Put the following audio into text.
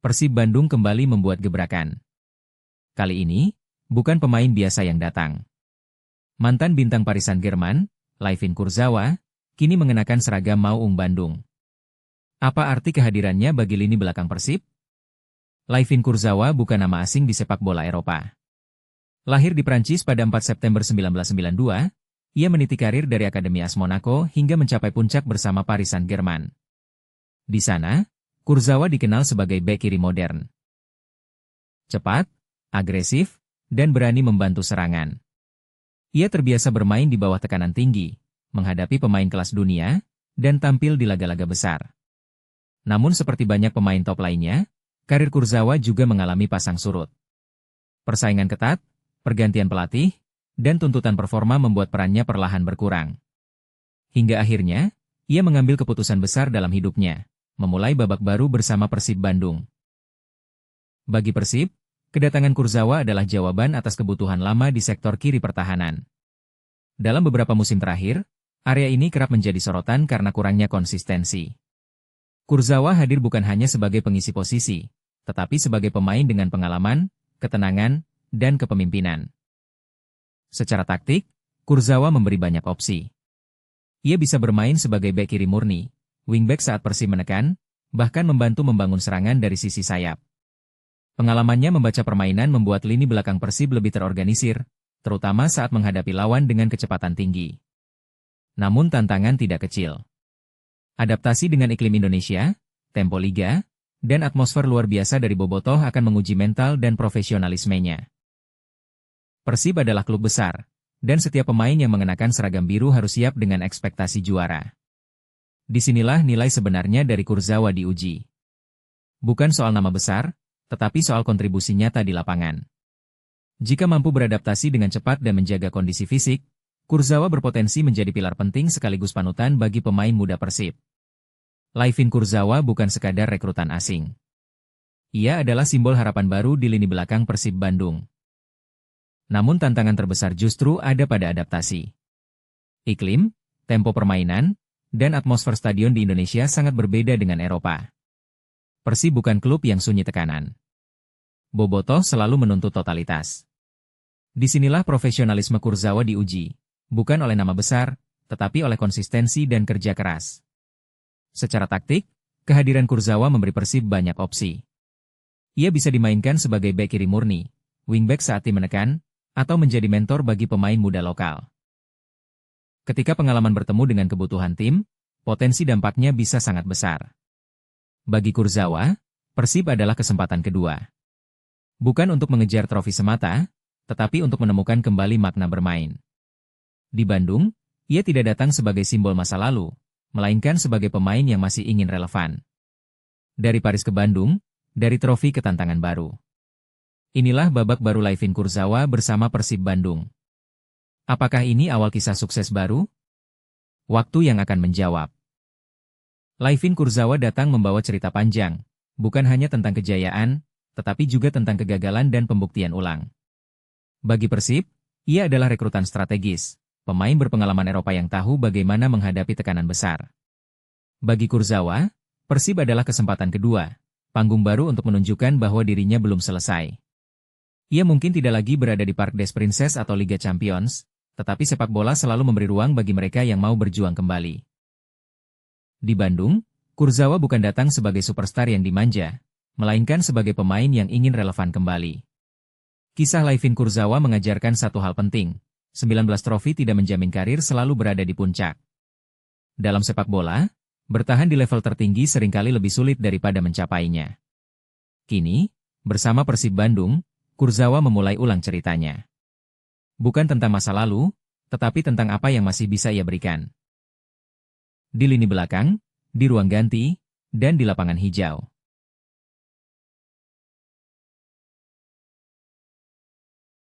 Persib Bandung kembali membuat gebrakan. Kali ini, bukan pemain biasa yang datang. Mantan bintang Paris Saint-Germain, Layvin Kurzawa, kini mengenakan seragam Maung Bandung. Apa arti kehadirannya bagi lini belakang Persib? Layvin Kurzawa bukan nama asing di sepak bola Eropa. Lahir di Prancis pada 4 September 1992, ia meniti karir dari Akademi AS Monaco hingga mencapai puncak bersama Paris Saint-Germain. Di sana, Kurzawa dikenal sebagai bek kiri modern. Cepat, agresif, dan berani membantu serangan. Ia terbiasa bermain di bawah tekanan tinggi, menghadapi pemain kelas dunia, dan tampil di laga-laga besar. Namun seperti banyak pemain top lainnya, karir Kurzawa juga mengalami pasang surut. Persaingan ketat, pergantian pelatih, dan tuntutan performa membuat perannya perlahan berkurang. Hingga akhirnya, ia mengambil keputusan besar dalam hidupnya, memulai babak baru bersama Persib Bandung. Bagi Persib, kedatangan Kurzawa adalah jawaban atas kebutuhan lama di sektor kiri pertahanan. Dalam beberapa musim terakhir, area ini kerap menjadi sorotan karena kurangnya konsistensi. Kurzawa hadir bukan hanya sebagai pengisi posisi, tetapi sebagai pemain dengan pengalaman, ketenangan, dan kepemimpinan. Secara taktik, Kurzawa memberi banyak opsi. Ia bisa bermain sebagai bek kiri murni, wingback saat Persib menekan, bahkan membantu membangun serangan dari sisi sayap. Pengalamannya membaca permainan membuat lini belakang Persib lebih terorganisir, terutama saat menghadapi lawan dengan kecepatan tinggi. Namun tantangan tidak kecil. Adaptasi dengan iklim Indonesia, tempo liga, dan atmosfer luar biasa dari Bobotoh akan menguji mental dan profesionalismenya. Persib adalah klub besar, dan setiap pemain yang mengenakan seragam biru harus siap dengan ekspektasi juara. Disinilah nilai sebenarnya dari Kurzawa diuji. Bukan soal nama besar, tetapi soal kontribusi nyata di lapangan. Jika mampu beradaptasi dengan cepat dan menjaga kondisi fisik, Kurzawa berpotensi menjadi pilar penting sekaligus panutan bagi pemain muda Persib. Layvin Kurzawa bukan sekadar rekrutan asing. Ia adalah simbol harapan baru di lini belakang Persib Bandung. Namun tantangan terbesar justru ada pada adaptasi. Iklim, tempo permainan, dan atmosfer stadion di Indonesia sangat berbeda dengan Eropa. Persib bukan klub yang sunyi tekanan. Bobotoh selalu menuntut totalitas. Disinilah profesionalisme Kurzawa diuji, bukan oleh nama besar, tetapi oleh konsistensi dan kerja keras. Secara taktik, kehadiran Kurzawa memberi Persib banyak opsi. Ia bisa dimainkan sebagai bek kiri murni, wingback saat tim menekan, atau menjadi mentor bagi pemain muda lokal. Ketika pengalaman bertemu dengan kebutuhan tim, potensi dampaknya bisa sangat besar. Bagi Kurzawa, Persib adalah kesempatan kedua. Bukan untuk mengejar trofi semata, tetapi untuk menemukan kembali makna bermain. Di Bandung, ia tidak datang sebagai simbol masa lalu, melainkan sebagai pemain yang masih ingin relevan. Dari Paris ke Bandung, dari trofi ke tantangan baru. Inilah babak baru Layvin Kurzawa bersama Persib Bandung. Apakah ini awal kisah sukses baru? Waktu yang akan menjawab. Layvin Kurzawa datang membawa cerita panjang, bukan hanya tentang kejayaan, tetapi juga tentang kegagalan dan pembuktian ulang. Bagi Persib, ia adalah rekrutan strategis, pemain berpengalaman Eropa yang tahu bagaimana menghadapi tekanan besar. Bagi Kurzawa, Persib adalah kesempatan kedua, panggung baru untuk menunjukkan bahwa dirinya belum selesai. Ia mungkin tidak lagi berada di Parc des Princes atau Liga Champions, tetapi sepak bola selalu memberi ruang bagi mereka yang mau berjuang kembali. Di Bandung, Kurzawa bukan datang sebagai superstar yang dimanja, melainkan sebagai pemain yang ingin relevan kembali. Kisah Layvin Kurzawa mengajarkan satu hal penting, 19 trofi tidak menjamin karir selalu berada di puncak. Dalam sepak bola, bertahan di level tertinggi seringkali lebih sulit daripada mencapainya. Kini, bersama Persib Bandung, Kurzawa memulai ulang ceritanya. Bukan tentang masa lalu, tetapi tentang apa yang masih bisa ia berikan. Di lini belakang, di ruang ganti, dan di lapangan hijau.